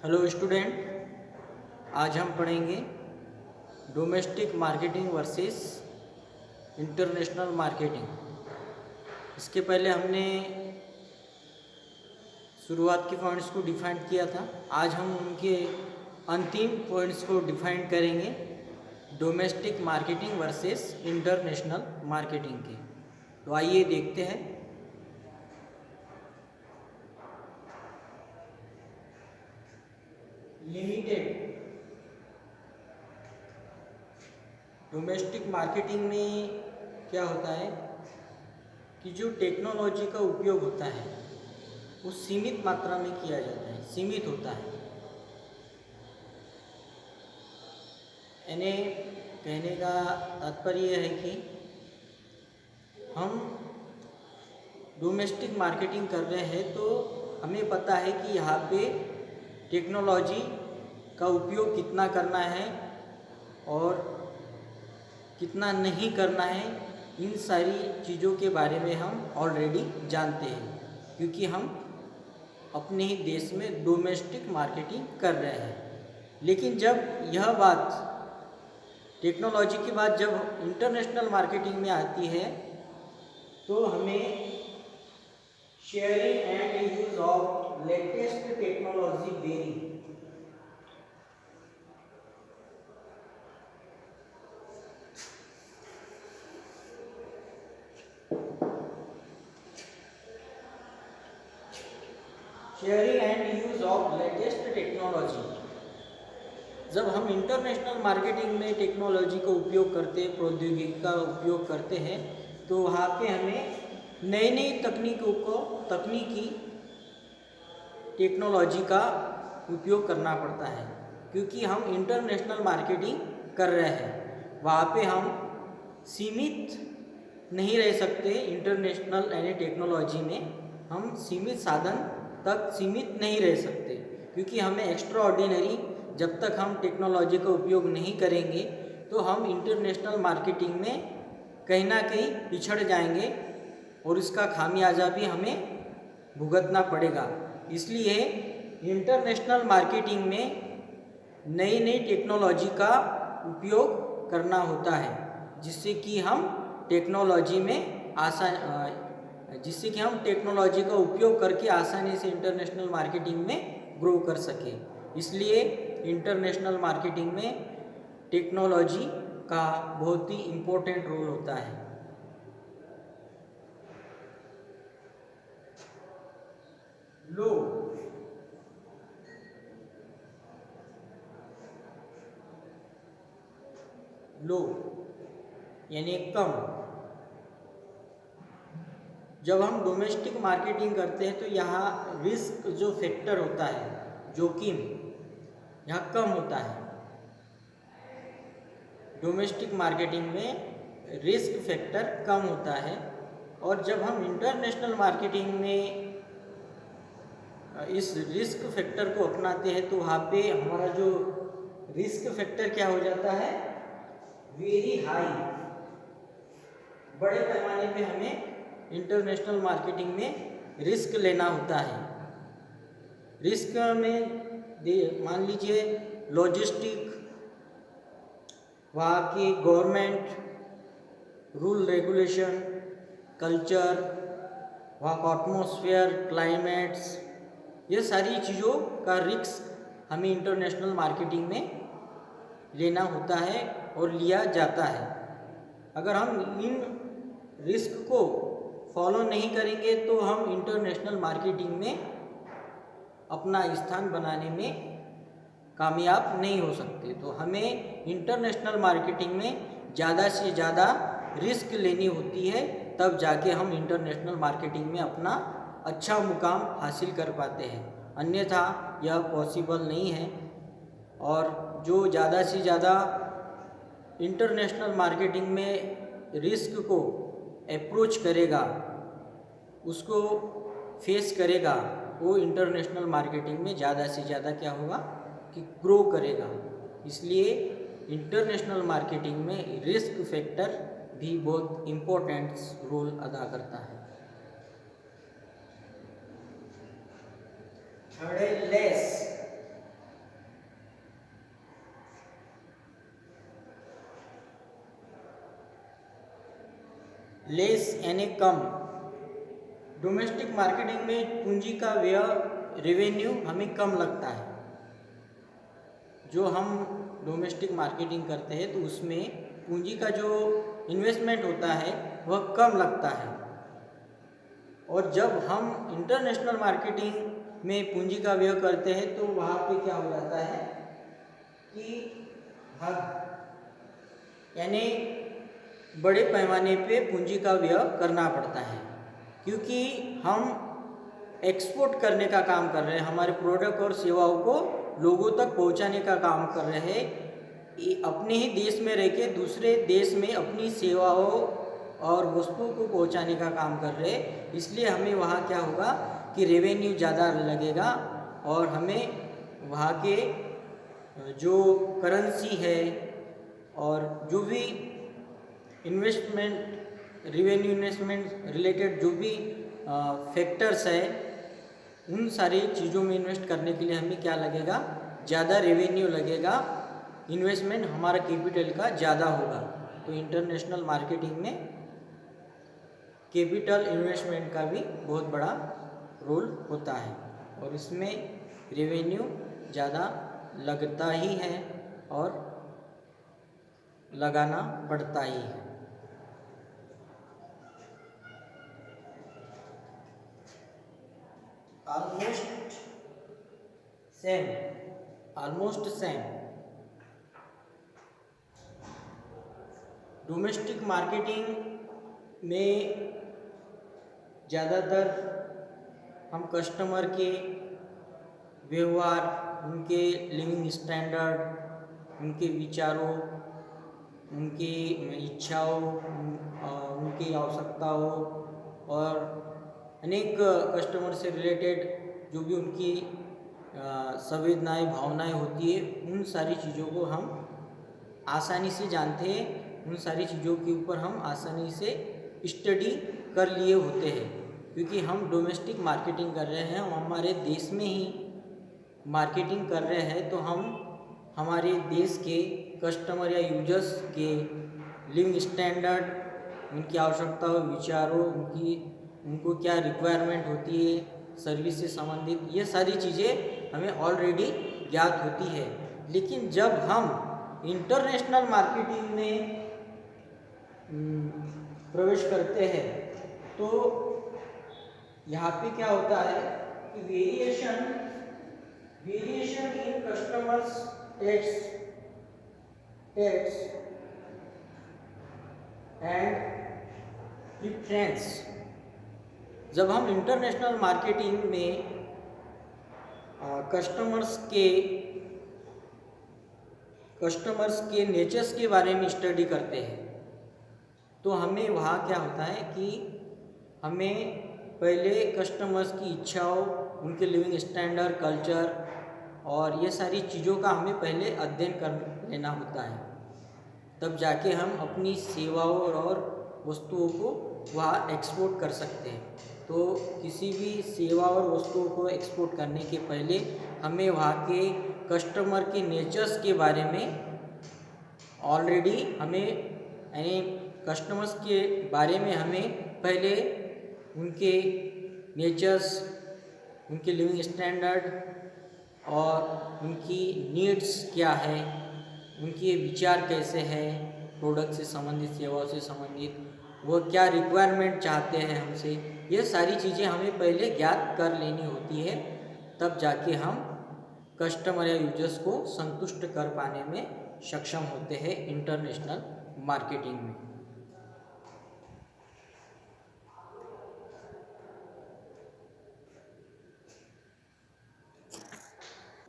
Hello student, आज हम पढ़ेंगे domestic marketing versus international marketing. इसके पहले हमने शुरुआत के पॉइंट्स को डिफाइन किया था। आज हम उनके अंतिम पॉइंट्स को डिफाइन करेंगे domestic marketing versus international marketing के। तो आइए देखते हैं। लिमिटेड डोमेस्टिक मार्केटिंग में क्या होता है कि जो टेक्नोलॉजी का उपयोग होता है वो सीमित मात्रा में किया जाता है, सीमित होता है। यानी कहने का तात्पर्य है कि हम डोमेस्टिक मार्केटिंग कर रहे हैं तो हमें पता है कि यहाँ पे टेक्नोलॉजी का उपयोग कितना करना है और कितना नहीं करना है। इन सारी चीज़ों के बारे में हम ऑलरेडी जानते हैं, क्योंकि हम अपने ही देश में डोमेस्टिक मार्केटिंग कर रहे हैं। लेकिन जब यह बात टेक्नोलॉजी की बात जब इंटरनेशनल मार्केटिंग में आती है तो हमें sharing and use of latest technology very sharing and use of latest technology. जब हम इंटरनेशनल मार्केटिंग में टेक्नोलॉजी का उपयोग करते हैं, प्रौद्योगिकी का उपयोग करते हैं, तो वहाँ पे हमें नई नई तकनीकी टेक्नोलॉजी का उपयोग करना पड़ता है, क्योंकि हम इंटरनेशनल मार्केटिंग कर रहे हैं। वहाँ पे हम सीमित नहीं रह सकते। इंटरनेशनल यानी टेक्नोलॉजी में हम सीमित साधन तक सीमित नहीं रह सकते, क्योंकि हमें एक्स्ट्रा ऑर्डिनरी जब तक हम टेक्नोलॉजी का उपयोग नहीं करेंगे तो हम इंटरनेशनल मार्केटिंग में कहीं ना कहीं पिछड़ जाएंगे और इसका खामियाजा भी हमें भुगतना पड़ेगा। इसलिए इंटरनेशनल मार्केटिंग में नई नई टेक्नोलॉजी का उपयोग करना होता है, जिससे कि हम टेक्नोलॉजी का उपयोग करके आसानी से इंटरनेशनल मार्केटिंग में ग्रो कर सके। इसलिए इंटरनेशनल मार्केटिंग में टेक्नोलॉजी का बहुत ही इम्पोर्टेंट रोल होता है। लो यानी कम। जब हम डोमेस्टिक मार्केटिंग करते हैं तो यहाँ रिस्क जो फैक्टर होता है, जोखिम, यहाँ कम होता है। डोमेस्टिक मार्केटिंग में रिस्क फैक्टर कम होता है। और जब हम इंटरनेशनल मार्केटिंग में इस रिस्क फैक्टर को अपनाते हैं तो वहाँ पे हमारा जो रिस्क फैक्टर क्या हो जाता है, वेरी हाई। बड़े पैमाने पे हमें इंटरनेशनल मार्केटिंग में रिस्क लेना होता है। रिस्क में मान लीजिए लॉजिस्टिक, वहाँ की गवर्नमेंट, रूल रेगुलेशन, कल्चर, वहाँ का एटमॉस्फेयर, क्लाइमेट्स, ये सारी चीज़ों का रिस्क हमें इंटरनेशनल मार्केटिंग में लेना होता है और लिया जाता है। अगर हम इन रिस्क को फॉलो नहीं करेंगे तो हम इंटरनेशनल मार्केटिंग में अपना स्थान बनाने में कामयाब नहीं हो सकते। तो हमें इंटरनेशनल मार्केटिंग में ज़्यादा से ज़्यादा रिस्क लेनी होती है, तब जाके हम इंटरनेशनल मार्केटिंग में अपना अच्छा मुकाम हासिल कर पाते हैं, अन्यथा यह पॉसिबल नहीं है। और जो ज़्यादा से ज़्यादा इंटरनेशनल मार्केटिंग में रिस्क को अप्रोच करेगा, उसको फेस करेगा, वो इंटरनेशनल मार्केटिंग में ज़्यादा से ज़्यादा क्या होगा कि ग्रो करेगा। इसलिए इंटरनेशनल मार्केटिंग में रिस्क फैक्टर भी बहुत इम्पोर्टेंट रोल अदा करता है। थर्ड है लेस। लेस यानी कम। डोमेस्टिक मार्केटिंग में पूंजी का व्यय रेवेन्यू हमें कम लगता है। जो हम डोमेस्टिक मार्केटिंग करते हैं तो उसमें पूंजी का जो इन्वेस्टमेंट होता है वह कम लगता है। और जब हम इंटरनेशनल मार्केटिंग में पूंजी का व्यय करते हैं तो वहाँ पे क्या हो जाता है कि यानी बड़े पैमाने पे पूंजी का व्यय करना पड़ता है, क्योंकि हम एक्सपोर्ट करने का काम कर रहे हैं, हमारे प्रोडक्ट और सेवाओं को लोगों तक पहुंचाने का काम कर रहे हैं। अपने ही देश में रह के दूसरे देश में अपनी सेवाओं और वस्तुओं को पहुंचाने का काम कर रहे हैं, इसलिए हमें वहाँ क्या होगा कि रेवेन्यू ज़्यादा लगेगा और हमें वहाँ के जो करेंसी है और जो भी इन्वेस्टमेंट रेवेन्यू इन्वेस्टमेंट रिलेटेड जो भी फैक्टर्स है उन सारी चीज़ों में इन्वेस्ट करने के लिए हमें क्या लगेगा, ज़्यादा रेवेन्यू लगेगा, इन्वेस्टमेंट हमारा कैपिटल का ज़्यादा होगा। तो इंटरनेशनल मार्केटिंग में कैपिटल इन्वेस्टमेंट का भी बहुत बड़ा रोल होता है और इसमें रेवेन्यू ज़्यादा लगता ही है और लगाना पड़ता ही है। Almost same. डोमेस्टिक मार्केटिंग में ज़्यादातर हम कस्टमर के व्यवहार, उनके लिविंग स्टैंडर्ड, उनके विचारों, उनकी इच्छाओं, उनकी आवश्यकताओं और अनेक कस्टमर से रिलेटेड जो भी उनकी संवेदनाएं, भावनाएं होती है, उन सारी चीज़ों को हम आसानी से जानते हैं, उन सारी चीज़ों के ऊपर हम आसानी से स्टडी कर लिए होते हैं, क्योंकि हम डोमेस्टिक मार्केटिंग कर रहे हैं, हम हमारे देश में ही मार्केटिंग कर रहे हैं, तो हम हमारे देश के कस्टमर या यूजर्स के लिविंग स्टैंडर्ड, उनकी आवश्यकताओं, विचारों, उनको क्या रिक्वायरमेंट होती है सर्विस से संबंधित, ये सारी चीज़ें हमें ऑलरेडी ज्ञात होती है। लेकिन जब हम इंटरनेशनल मार्केटिंग में प्रवेश करते हैं तो यहाँ पे क्या होता है कि variation in customers taste and preference. जब हम इंटरनेशनल मार्केटिंग में कस्टमर्स के नेचर्स के बारे में स्टडी करते हैं तो हमें वहाँ क्या होता है कि हमें पहले कस्टमर्स की इच्छाओं, उनके लिविंग स्टैंडर्ड, कल्चर और ये सारी चीज़ों का हमें पहले अध्ययन कर लेना होता है, तब जाके हम अपनी सेवाओं और वस्तुओं को वहाँ एक्सपोर्ट कर सकते हैं। तो किसी भी सेवा और वस्तुओं को एक्सपोर्ट करने के पहले हमें वहाँ के कस्टमर के नेचर्स के बारे में ऑलरेडी हमें यानी कस्टमर्स के बारे में हमें पहले उनके नेचर्स, उनके लिविंग स्टैंडर्ड और उनकी नीड्स क्या है, उनके विचार कैसे हैं, प्रोडक्ट से संबंधित, सेवाओं से संबंधित, वो क्या रिक्वायरमेंट चाहते हैं हमसे, ये सारी चीज़ें हमें पहले ज्ञात कर लेनी होती है, तब जाके हम कस्टमर या यूजर्स को संतुष्ट कर पाने में सक्षम होते हैं इंटरनेशनल मार्केटिंग में।